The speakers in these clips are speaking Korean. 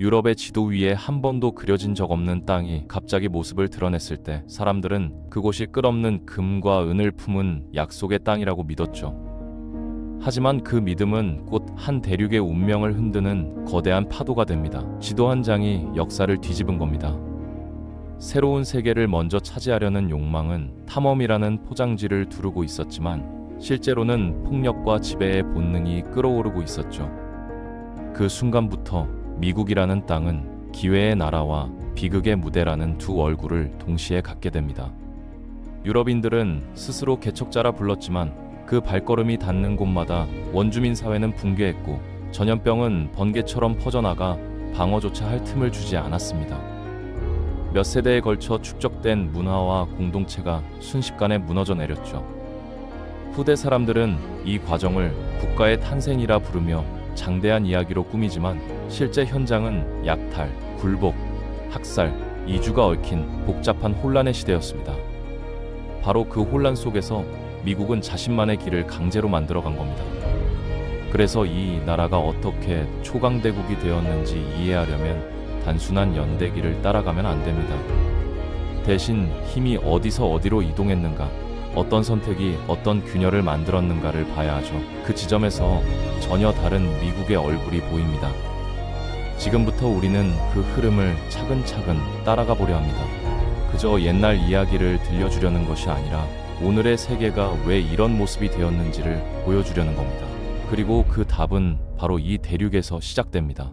유럽의 지도 위에 한 번도 그려진 적 없는 땅이 갑자기 모습을 드러냈을 때 사람들은 그곳이 끝없는 금과 은을 품은 약속의 땅이라고 믿었죠. 하지만 그 믿음은 곧 한 대륙의 운명을 흔드는 거대한 파도가 됩니다. 지도 한 장이 역사를 뒤집은 겁니다. 새로운 세계를 먼저 차지하려는 욕망은 탐험이라는 포장지를 두르고 있었지만 실제로는 폭력과 지배의 본능이 끓어오르고 있었죠. 그 순간부터 미국이라는 땅은 기회의 나라와 비극의 무대라는 두 얼굴을 동시에 갖게 됩니다. 유럽인들은 스스로 개척자라 불렀지만 그 발걸음이 닿는 곳마다 원주민 사회는 붕괴했고 전염병은 번개처럼 퍼져나가 방어조차 할 틈을 주지 않았습니다. 몇 세대에 걸쳐 축적된 문화와 공동체가 순식간에 무너져 내렸죠. 후대 사람들은 이 과정을 국가의 탄생이라 부르며 장대한 이야기로 꾸미지만 실제 현장은 약탈, 굴복, 학살, 이주가 얽힌 복잡한 혼란의 시대였습니다. 바로 그 혼란 속에서 미국은 자신만의 길을 강제로 만들어간 겁니다. 그래서 이 나라가 어떻게 초강대국이 되었는지 이해하려면 단순한 연대기를 따라가면 안 됩니다. 대신 힘이 어디서 어디로 이동했는가, 어떤 선택이 어떤 균열을 만들었는가를 봐야 하죠. 그 지점에서 전혀 다른 미국의 얼굴이 보입니다. 지금부터 우리는 그 흐름을 차근차근 따라가 보려 합니다. 그저 옛날 이야기를 들려주려는 것이 아니라 오늘의 세계가 왜 이런 모습이 되었는지를 보여주려는 겁니다. 그리고 그 답은 바로 이 대륙에서 시작됩니다.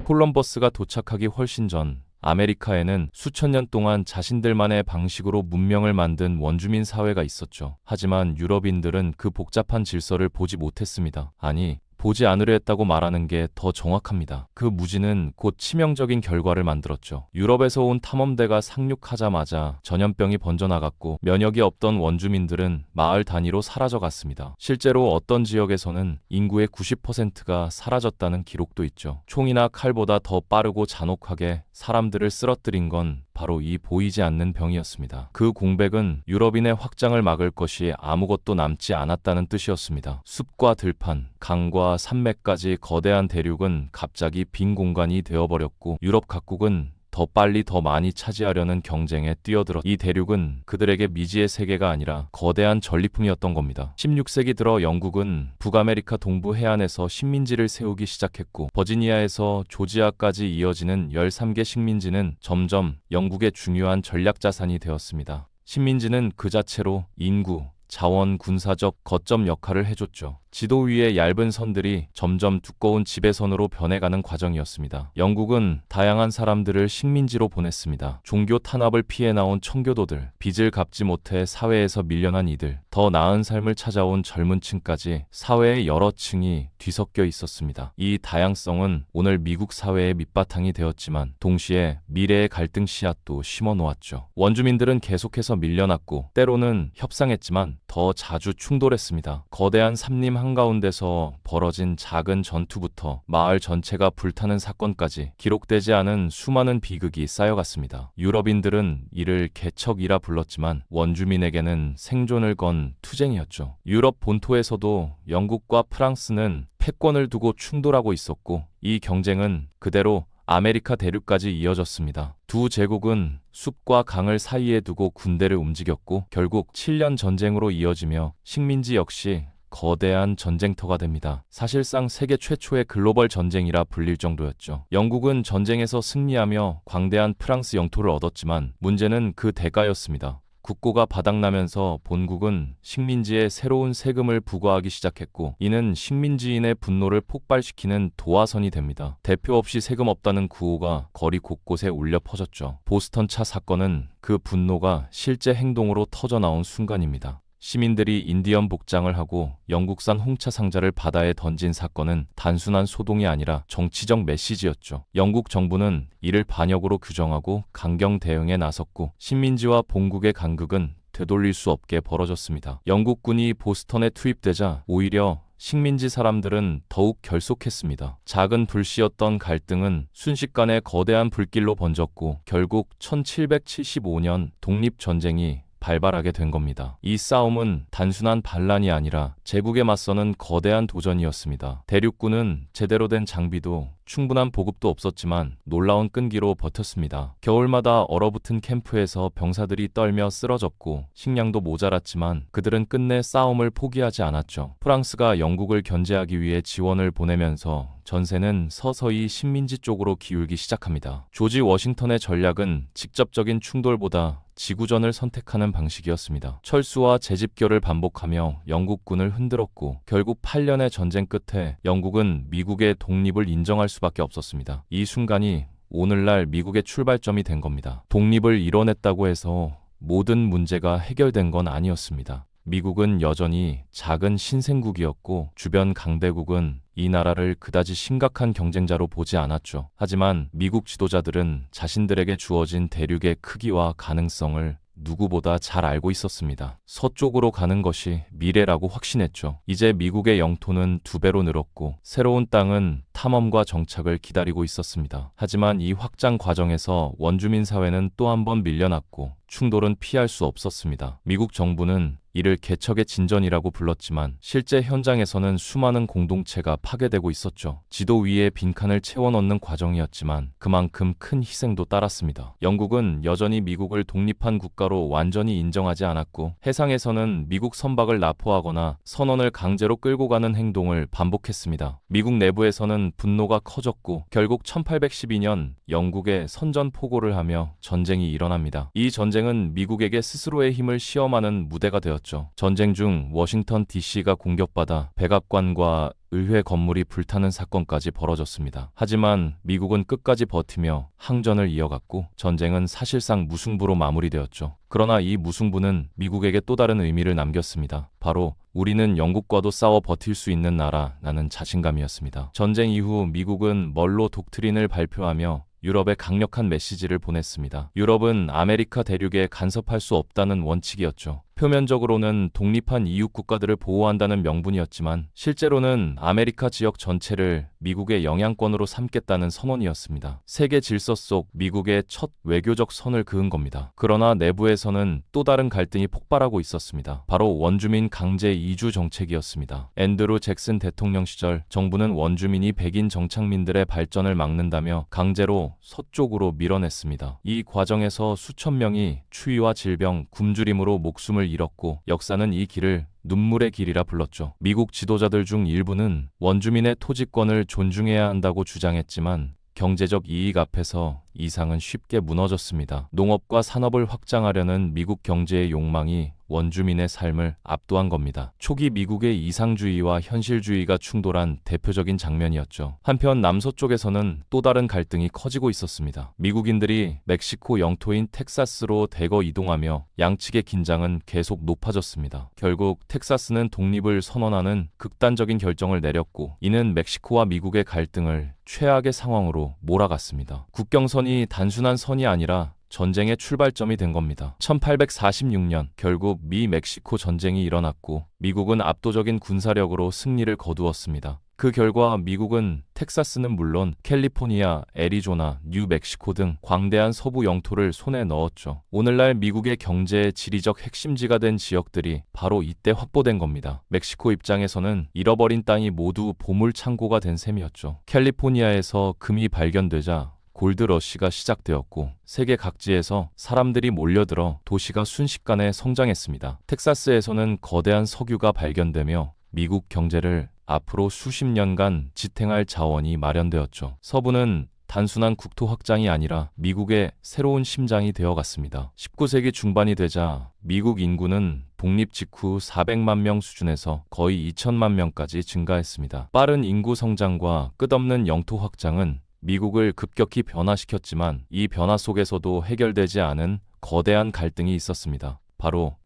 콜럼버스가 도착하기 훨씬 전 아메리카에는 수천 년 동안 자신들만의 방식으로 문명을 만든 원주민 사회가 있었죠. 하지만 유럽인들은 그 복잡한 질서를 보지 못했습니다. 아니, 보지 않으려 했다고 말하는 게 더 정확합니다. 그 무지는 곧 치명적인 결과를 만들었죠. 유럽에서 온 탐험대가 상륙하자마자 전염병이 번져나갔고 면역이 없던 원주민들은 마을 단위로 사라져갔습니다. 실제로 어떤 지역에서는 인구의 90%가 사라졌다는 기록도 있죠. 총이나 칼보다 더 빠르고 잔혹하게 사람들을 쓰러뜨린 건 바로 이 보이지 않는 병이었습니다. 그 공백은 유럽인의 확장을 막을 것이 아무것도 남지 않았다는 뜻이었습니다. 숲과 들판, 강과 산맥까지 거대한 대륙은 갑자기 빈 공간이 되어버렸고 유럽 각국은 더 빨리 더 많이 차지하려는 경쟁에 뛰어들었. 이 대륙은 그들에게 미지의 세계가 아니라 거대한 전리품이었던 겁니다. 16세기 들어 영국은 북아메리카 동부 해안에서 식민지를 세우기 시작했고 버지니아에서 조지아까지 이어지는 13개 식민지는 점점 영국의 중요한 전략 자산이 되었습니다. 식민지는 그 자체로 인구, 자원, 군사적 거점 역할을 해줬죠. 지도 위의 얇은 선들이 점점 두꺼운 지배선으로 변해가는 과정이었습니다. 영국은 다양한 사람들을 식민지로 보냈습니다. 종교 탄압을 피해 나온 청교도들, 빚을 갚지 못해 사회에서 밀려난 이들, 더 나은 삶을 찾아온 젊은 층까지 사회의 여러 층이 뒤섞여 있었습니다. 이 다양성은 오늘 미국 사회의 밑바탕이 되었지만 동시에 미래의 갈등 씨앗도 심어놓았죠. 원주민들은 계속해서 밀려났고 때로는 협상했지만 더 자주 충돌했습니다. 거대한 삼림 한가운데서 벌어진 작은 전투부터 마을 전체가 불타는 사건까지 기록되지 않은 수많은 비극이 쌓여갔습니다. 유럽인들은 이를 개척이라 불렀지만 원주민에게는 생존을 건 투쟁이었죠. 유럽 본토에서도 영국과 프랑스는 패권을 두고 충돌하고 있었고 이 경쟁은 그대로 아메리카 대륙까지 이어졌습니다. 두 제국은 숲과 강을 사이에 두고 군대를 움직였고 결국 7년 전쟁으로 이어지며 식민지 역시 거대한 전쟁터가 됩니다. 사실상 세계 최초의 글로벌 전쟁이라 불릴 정도였죠. 영국은 전쟁에서 승리하며 광대한 프랑스 영토를 얻었지만 문제는 그 대가였습니다. 국고가 바닥나면서 본국은 식민지에 새로운 세금을 부과하기 시작했고 이는 식민지인의 분노를 폭발시키는 도화선이 됩니다. 대표 없이 세금 없다는 구호가 거리 곳곳에 울려 퍼졌죠. 보스턴 차 사건은 그 분노가 실제 행동으로 터져나온 순간입니다. 시민들이 인디언 복장을 하고 영국산 홍차 상자를 바다에 던진 사건은 단순한 소동이 아니라 정치적 메시지였죠. 영국 정부는 이를 반역으로 규정하고 강경 대응에 나섰고 식민지와 본국의 간극은 되돌릴 수 없게 벌어졌습니다. 영국군이 보스턴에 투입되자 오히려 식민지 사람들은 더욱 결속했습니다. 작은 불씨였던 갈등은 순식간에 거대한 불길로 번졌고 결국 1775년 독립전쟁이 발발하게 된 겁니다. 이 싸움은 단순한 반란이 아니라 제국에 맞서는 거대한 도전이었습니다. 대륙군은 제대로 된 장비도 충분한 보급도 없었지만 놀라운 끈기로 버텼습니다. 겨울마다 얼어붙은 캠프에서 병사들이 떨며 쓰러졌고 식량도 모자랐지만 그들은 끝내 싸움을 포기하지 않았죠. 프랑스가 영국을 견제하기 위해 지원을 보내면서 전세는 서서히 식민지 쪽으로 기울기 시작합니다. 조지 워싱턴의 전략은 직접적인 충돌보다 지구전을 선택하는 방식이었습니다. 철수와 재집결을 반복하며 영국군을 흔들었고 결국 8년의 전쟁 끝에 영국은 미국의 독립을 인정할 수밖에 없었습니다. 이 순간이 오늘날 미국의 출발점이 된 겁니다. 독립을 이뤄냈다고 해서 모든 문제가 해결된 건 아니었습니다. 미국은 여전히 작은 신생국이었고 주변 강대국은 이 나라를 그다지 심각한 경쟁자로 보지 않았죠. 하지만 미국 지도자들은 자신들에게 주어진 대륙의 크기와 가능성을 누구보다 잘 알고 있었습니다. 서쪽으로 가는 것이 미래라고 확신했죠. 이제 미국의 영토는 2배로 늘었고 새로운 땅은 탐험과 정착을 기다리고 있었습니다. 하지만 이 확장 과정에서 원주민 사회는 또 한 번 밀려났고 충돌은 피할 수 없었습니다. 미국 정부는 이를 개척의 진전이라고 불렀지만 실제 현장에서는 수많은 공동체가 파괴되고 있었죠. 지도 위에 빈칸을 채워 넣는 과정이었지만 그만큼 큰 희생도 따랐습니다. 영국은 여전히 미국을 독립한 국가로 완전히 인정하지 않았고 해상에서는 미국 선박을 납포하거나 선원을 강제로 끌고 가는 행동을 반복했습니다. 미국 내부에서는 분노가 커졌고 결국 1812년 영국에 선전포고를 하며 전쟁이 일어납니다. 이 전쟁은 미국에게 스스로의 힘을 시험하는 무대가 되었습니다. 전쟁 중 워싱턴 DC가 공격받아 백악관과 의회 건물이 불타는 사건까지 벌어졌습니다. 하지만 미국은 끝까지 버티며 항전을 이어갔고 전쟁은 사실상 무승부로 마무리되었죠. 그러나 이 무승부는 미국에게 또 다른 의미를 남겼습니다. 바로 우리는 영국과도 싸워 버틸 수 있는 나라라는 자신감이었습니다. 전쟁 이후 미국은 멀로 독트린을 발표하며 유럽에 강력한 메시지를 보냈습니다. 유럽은 아메리카 대륙에 간섭할 수 없다는 원칙이었죠. 표면적으로는 독립한 이웃 국가들을 보호한다는 명분이었지만 실제로는 아메리카 지역 전체를 미국의 영향권으로 삼겠다는 선언이었습니다. 세계 질서 속 미국의 첫 외교적 선을 그은 겁니다. 그러나 내부에서는 또 다른 갈등이 폭발하고 있었습니다. 바로 원주민 강제 이주 정책이었습니다. 앤드루 잭슨 대통령 시절 정부는 원주민이 백인 정착민들의 발전을 막는다며 강제로 서쪽으로 밀어냈습니다. 이 과정에서 수천 명이 추위와 질병, 굶주림으로 목숨을 잃었고 역사는 이 길을 눈물의 길이라 불렀죠. 미국 지도자들 중 일부는 원주민의 토지권을 존중해야 한다고 주장했지만 경제적 이익 앞에서 이상은 쉽게 무너졌습니다. 농업과 산업을 확장하려는 미국 경제의 욕망이 원주민의 삶을 압도한 겁니다. 초기 미국의 이상주의와 현실주의가 충돌한 대표적인 장면이었죠. 한편 남서쪽에서는 또 다른 갈등이 커지고 있었습니다. 미국인들이 멕시코 영토인 텍사스로 대거 이동하며 양측의 긴장은 계속 높아졌습니다. 결국 텍사스는 독립을 선언하는 극단적인 결정을 내렸고 이는 멕시코와 미국의 갈등을 최악의 상황으로 몰아갔습니다. 국경선이 단순한 선이 아니라 전쟁의 출발점이 된 겁니다. 1846년 결국 미-멕시코 전쟁이 일어났고 미국은 압도적인 군사력으로 승리를 거두었습니다. 그 결과 미국은 텍사스는 물론 캘리포니아, 애리조나, 뉴멕시코 등 광대한 서부 영토를 손에 넣었죠. 오늘날 미국의 경제의 지리적 핵심지가 된 지역들이 바로 이때 확보된 겁니다. 멕시코 입장에서는 잃어버린 땅이 모두 보물창고가 된 셈이었죠. 캘리포니아에서 금이 발견되자 골드러시가 시작되었고 세계 각지에서 사람들이 몰려들어 도시가 순식간에 성장했습니다. 텍사스에서는 거대한 석유가 발견되며 미국 경제를 앞으로 수십 년간 지탱할 자원이 마련되었죠. 서부는 단순한 국토 확장이 아니라 미국의 새로운 심장이 되어갔습니다. 19세기 중반이 되자 미국 인구는 독립 직후 400만 명 수준에서 거의 2천만 명까지 증가했습니다. 빠른 인구 성장과 끝없는 영토 확장은 미국을 급격히 변화시켰지만 이 변화 속에서도 해결되지 않은 거대한 갈등이 있었습니다. 바로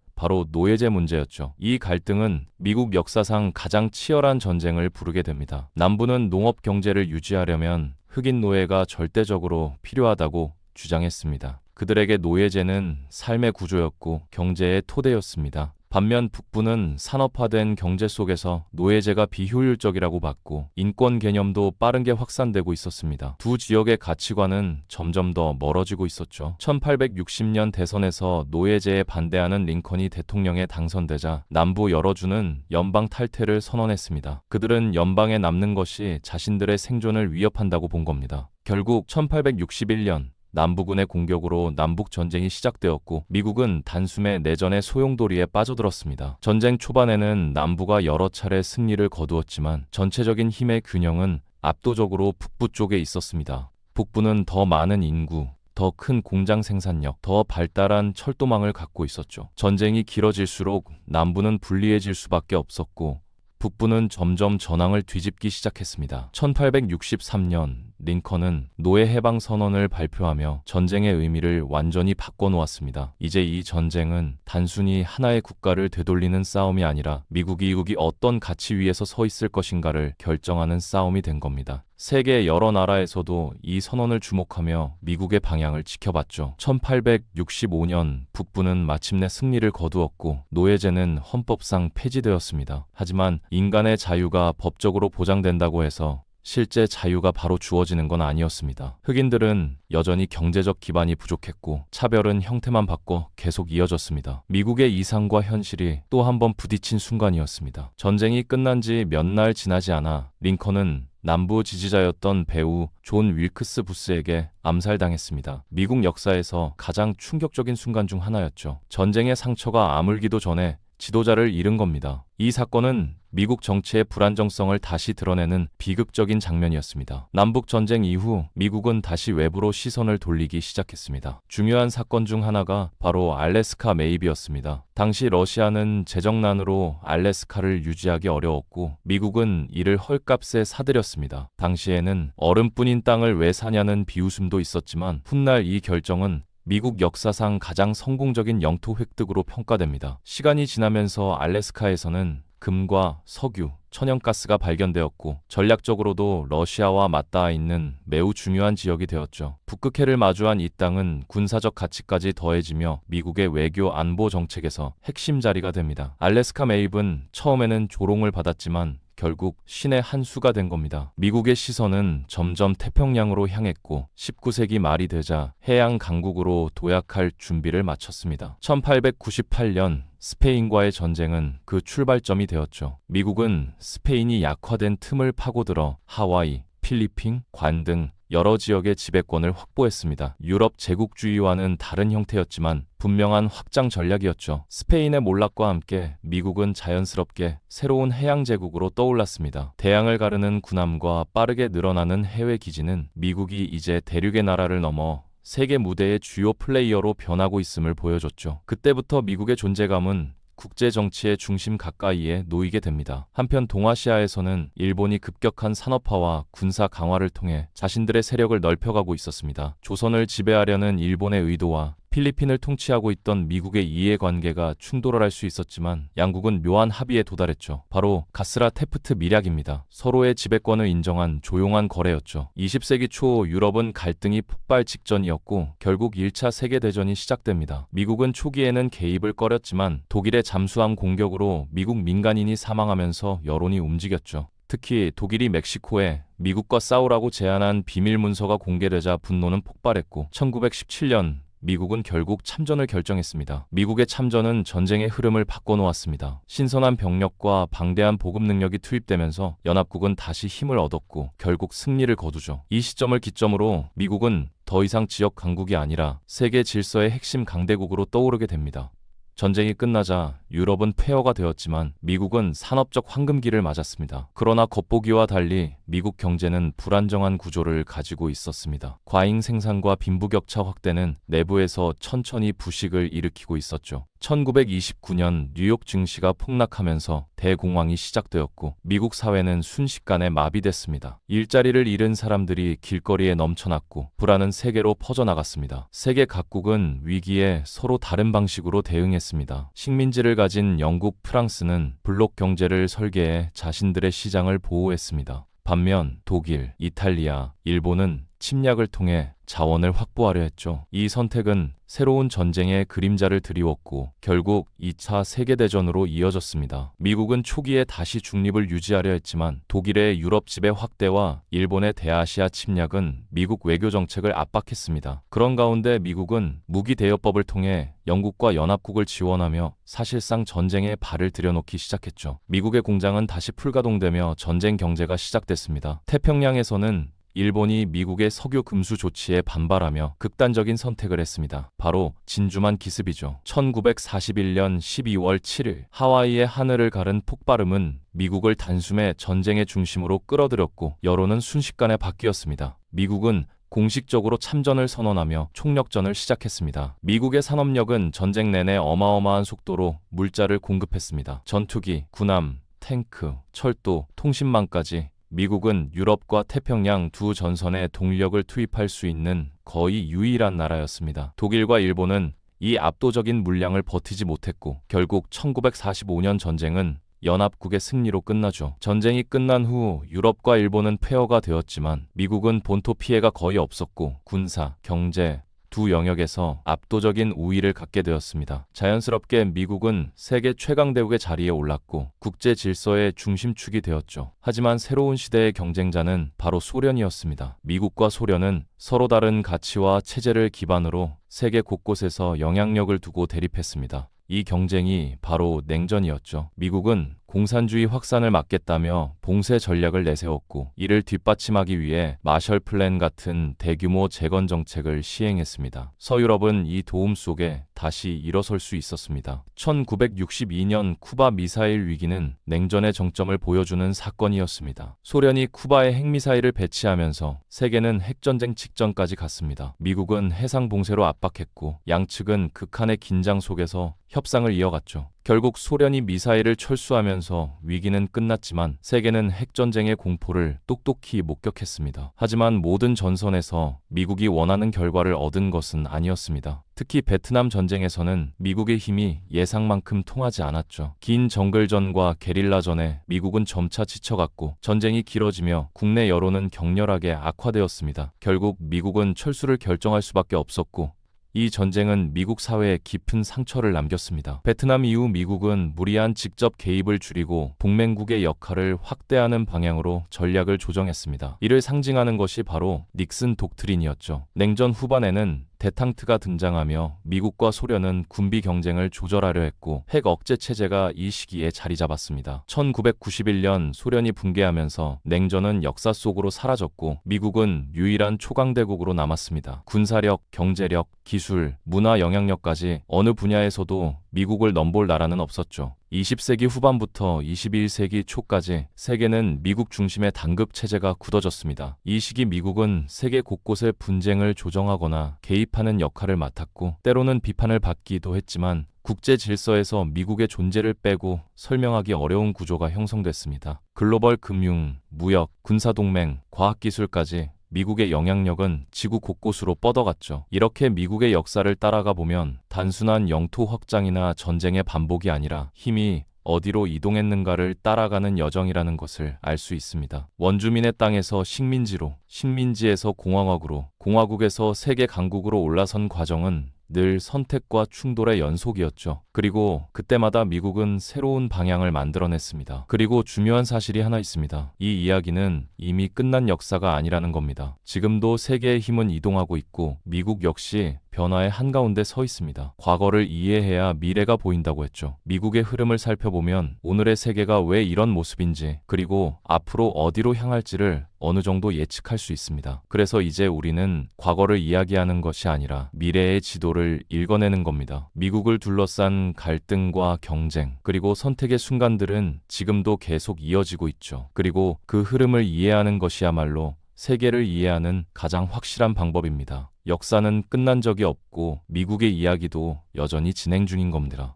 노예제 문제였죠. 이 갈등은 미국 역사상 가장 치열한 전쟁을 부르게 됩니다. 남부는 농업 경제를 유지하려면 흑인 노예가 절대적으로 필요하다고 주장했습니다. 그들에게 노예제는 삶의 구조였고 경제의 토대였습니다. 반면 북부는 산업화된 경제 속에서 노예제가 비효율적이라고 봤고 인권 개념도 빠르게 확산되고 있었습니다. 두 지역의 가치관은 점점 더 멀어지고 있었죠. 1860년 대선에서 노예제에 반대하는 링컨이 대통령에 당선되자 남부 여러 주는 연방 탈퇴를 선언했습니다. 그들은 연방에 남는 것이 자신들의 생존을 위협한다고 본 겁니다. 결국 1861년 남부군의 공격으로 남북전쟁이 시작되었고 미국은 단숨에 내전의 소용돌이에 빠져들었습니다. 전쟁 초반에는 남부가 여러 차례 승리를 거두었지만 전체적인 힘의 균형은 압도적으로 북부 쪽에 있었습니다. 북부는 더 많은 인구, 더 큰 공장 생산력, 더 발달한 철도망을 갖고 있었죠. 전쟁이 길어질수록 남부는 불리해질 수밖에 없었고 북부는 점점 전황을 뒤집기 시작했습니다. 1863년 링컨은 노예 해방 선언을 발표하며 전쟁의 의미를 완전히 바꿔놓았습니다. 이제 이 전쟁은 단순히 하나의 국가를 되돌리는 싸움이 아니라 미국이 어떤 가치 위에서 서 있을 것인가를 결정하는 싸움이 된 겁니다. 세계 여러 나라에서도 이 선언을 주목하며 미국의 방향을 지켜봤죠. 1865년 북부는 마침내 승리를 거두었고 노예제는 헌법상 폐지되었습니다. 하지만 인간의 자유가 법적으로 보장된다고 해서 실제 자유가 바로 주어지는 건 아니었습니다. 흑인들은 여전히 경제적 기반이 부족했고 차별은 형태만 바꿔 계속 이어졌습니다. 미국의 이상과 현실이 또 한 번 부딪힌 순간이었습니다. 전쟁이 끝난 지 몇 날 지나지 않아 링컨은 남부 지지자였던 배우 존 윌크스 부스에게 암살당했습니다. 미국 역사에서 가장 충격적인 순간 중 하나였죠. 전쟁의 상처가 아물기도 전에 지도자를 잃은 겁니다. 이 사건은 미국 정치의 불안정성을 다시 드러내는 비극적인 장면이었습니다. 남북전쟁 이후 미국은 다시 외부로 시선을 돌리기 시작했습니다. 중요한 사건 중 하나가 바로 알래스카 매입이었습니다. 당시 러시아는 재정난으로 알래스카를 유지하기 어려웠고 미국은 이를 헐값에 사들였습니다. 당시에는 얼음뿐인 땅을 왜 사냐는 비웃음도 있었지만 훗날 이 결정은 미국 역사상 가장 성공적인 영토 획득으로 평가됩니다. 시간이 지나면서 알래스카에서는 금과 석유, 천연가스가 발견되었고 전략적으로도 러시아와 맞닿아 있는 매우 중요한 지역이 되었죠. 북극해를 마주한 이 땅은 군사적 가치까지 더해지며 미국의 외교 안보 정책에서 핵심 자리가 됩니다. 알래스카 매입은 처음에는 조롱을 받았지만 결국 신의 한 수가 된 겁니다. 미국의 시선은 점점 태평양으로 향했고 19세기 말이 되자 해양 강국으로 도약할 준비를 마쳤습니다. 1898년 스페인과의 전쟁은 그 출발점이 되었죠. 미국은 스페인이 약화된 틈을 파고들어 하와이, 필리핀, 관 등 여러 지역의 지배권을 확보했습니다. 유럽 제국주의와는 다른 형태였지만 분명한 확장 전략이었죠. 스페인의 몰락과 함께 미국은 자연스럽게 새로운 해양 제국으로 떠올랐습니다. 대양을 가르는 군함과 빠르게 늘어나는 해외 기지는 미국이 이제 대륙의 나라를 넘어 세계 무대의 주요 플레이어로 변하고 있음을 보여줬죠. 그때부터 미국의 존재감은 국제 정치의 중심 가까이에 놓이게 됩니다. 한편 동아시아에서는 일본이 급격한 산업화와 군사 강화를 통해 자신들의 세력을 넓혀가고 있었습니다. 조선을 지배하려는 일본의 의도와 필리핀을 통치하고 있던 미국의 이해관계가 충돌할 수 있었지만 양국은 묘한 합의에 도달했죠. 바로 가스라 테프트 밀약입니다. 서로의 지배권을 인정한 조용한 거래였죠. 20세기 초 유럽은 갈등이 폭발 직전이었고 결국 1차 세계대전이 시작됩니다. 미국은 초기에는 개입을 꺼렸지만 독일의 잠수함 공격으로 미국 민간인이 사망하면서 여론이 움직였죠. 특히 독일이 멕시코에 미국과 싸우라고 제안한 비밀 문서가 공개되자 분노는 폭발했고 1917년 미국은 결국 참전을 결정했습니다. 미국의 참전은 전쟁의 흐름을 바꿔놓았습니다. 신선한 병력과 방대한 보급 능력이 투입되면서 연합국은 다시 힘을 얻었고 결국 승리를 거두죠. 이 시점을 기점으로 미국은 더 이상 지역 강국이 아니라 세계 질서의 핵심 강대국으로 떠오르게 됩니다. 전쟁이 끝나자 유럽은 폐허가 되었지만 미국은 산업적 황금기를 맞았습니다. 그러나 겉보기와 달리 미국 경제는 불안정한 구조를 가지고 있었습니다. 과잉 생산과 빈부격차 확대는 내부에서 천천히 부식을 일으키고 있었죠. 1929년 뉴욕 증시가 폭락하면서 대공황이 시작되었고 미국 사회는 순식간에 마비됐습니다. 일자리를 잃은 사람들이 길거리에 넘쳐났고 불안은 세계로 퍼져나갔습니다. 세계 각국은 위기에 서로 다른 방식으로 대응했습니다. 식민지를 가진 영국, 프랑스는 블록 경제를 설계해 자신들의 시장을 보호했습니다. 반면 독일, 이탈리아, 일본은 침략을 통해 자원을 확보하려 했죠. 이 선택은 새로운 전쟁의 그림자를 드리웠고 결국 2차 세계대전으로 이어졌습니다. 미국은 초기에 다시 중립을 유지하려 했지만 독일의 유럽 지배 확대와 일본의 대아시아 침략은 미국 외교 정책을 압박했습니다. 그런 가운데 미국은 무기 대여법을 통해 영국과 연합국을 지원하며 사실상 전쟁에 발을 들여놓기 시작했죠. 미국의 공장은 다시 풀가동되며 전쟁 경제가 시작됐습니다. 태평양에서는 일본이 미국의 석유 금수 조치에 반발하며 극단적인 선택을 했습니다. 바로 진주만 기습이죠. 1941년 12월 7일 하와이의 하늘을 가른 폭발음은 미국을 단숨에 전쟁의 중심으로 끌어들였고 여론은 순식간에 바뀌었습니다. 미국은 공식적으로 참전을 선언하며 총력전을 시작했습니다. 미국의 산업력은 전쟁 내내 어마어마한 속도로 물자를 공급했습니다. 전투기, 군함, 탱크, 철도, 통신망까지 미국은 유럽과 태평양 두 전선에 동력을 투입할 수 있는 거의 유일한 나라였습니다. 독일과 일본은 이 압도적인 물량을 버티지 못했고 결국 1945년 전쟁은 연합국의 승리로 끝나죠. 전쟁이 끝난 후 유럽과 일본은 폐허가 되었지만 미국은 본토 피해가 거의 없었고 군사, 경제 두 영역에서 압도적인 우위를 갖게 되었습니다. 자연스럽게 미국은 세계 최강대국의 자리에 올랐고 국제 질서의 중심축이 되었죠. 하지만 새로운 시대의 경쟁자는 바로 소련이었습니다. 미국과 소련은 서로 다른 가치와 체제를 기반으로 세계 곳곳에서 영향력을 두고 대립했습니다. 이 경쟁이 바로 냉전이었죠. 미국은 공산주의 확산을 막겠다며 봉쇄 전략을 내세웠고 이를 뒷받침하기 위해 마셜 플랜 같은 대규모 재건 정책을 시행했습니다. 서유럽은 이 도움 속에 다시 일어설 수 있었습니다. 1962년 쿠바 미사일 위기는 냉전의 정점을 보여주는 사건이었습니다. 소련이 쿠바에 핵미사일을 배치하면서 세계는 핵전쟁 직전까지 갔습니다. 미국은 해상 봉쇄로 압박했고 양측은 극한의 긴장 속에서 협상을 이어갔죠. 결국 소련이 미사일을 철수하면서 위기는 끝났지만 세계는 핵전쟁의 공포를 똑똑히 목격했습니다. 하지만 모든 전선에서 미국이 원하는 결과를 얻은 것은 아니었습니다. 특히 베트남 전쟁에서는 미국의 힘이 예상만큼 통하지 않았죠. 긴 정글전과 게릴라전에 미국은 점차 지쳐갔고 전쟁이 길어지며 국내 여론은 격렬하게 악화되었습니다. 결국 미국은 철수를 결정할 수밖에 없었고 이 전쟁은 미국 사회에 깊은 상처를 남겼습니다. 베트남 이후 미국은 무리한 직접 개입을 줄이고 동맹국의 역할을 확대하는 방향으로 전략을 조정했습니다. 이를 상징하는 것이 바로 닉슨 독트린이었죠. 냉전 후반에는 데탕트가 등장하며 미국과 소련은 군비 경쟁을 조절하려 했고 핵 억제 체제가 이 시기에 자리 잡았습니다. 1991년 소련이 붕괴하면서 냉전은 역사 속으로 사라졌고 미국은 유일한 초강대국으로 남았습니다. 군사력, 경제력, 기술, 문화 영향력까지 어느 분야에서도 미국을 넘볼 나라는 없었죠. 20세기 후반부터 21세기 초까지 세계는 미국 중심의 단급 체제가 굳어졌습니다. 이 시기 미국은 세계 곳곳의 분쟁을 조정하거나 개입하는 역할을 맡았고 때로는 비판을 받기도 했지만 국제 질서에서 미국의 존재를 빼고 설명하기 어려운 구조가 형성됐습니다. 글로벌 금융, 무역, 군사동맹, 과학기술까지 미국의 영향력은 지구 곳곳으로 뻗어갔죠. 이렇게 미국의 역사를 따라가 보면 단순한 영토 확장이나 전쟁의 반복이 아니라 힘이 어디로 이동했는가를 따라가는 여정이라는 것을 알 수 있습니다. 원주민의 땅에서 식민지로, 식민지에서 공화국으로, 공화국에서 세계 강국으로 올라선 과정은 늘 선택과 충돌의 연속이었죠. 그리고 그때마다 미국은 새로운 방향을 만들어냈습니다. 그리고 중요한 사실이 하나 있습니다. 이 이야기는 이미 끝난 역사가 아니라는 겁니다. 지금도 세계의 힘은 이동하고 있고 미국 역시 변화의 한가운데 서 있습니다. 과거를 이해해야 미래가 보인다고 했죠. 미국의 흐름을 살펴보면 오늘의 세계가 왜 이런 모습인지 그리고 앞으로 어디로 향할지를 어느 정도 예측할 수 있습니다. 그래서 이제 우리는 과거를 이야기하는 것이 아니라 미래의 지도를 읽어내는 겁니다. 미국을 둘러싼 갈등과 경쟁, 그리고 선택의 순간들은 지금도 계속 이어지고 있죠. 그리고 그 흐름을 이해하는 것이야말로 세계를 이해하는 가장 확실한 방법입니다. 역사는 끝난 적이 없고 미국의 이야기도 여전히 진행 중인 겁니다.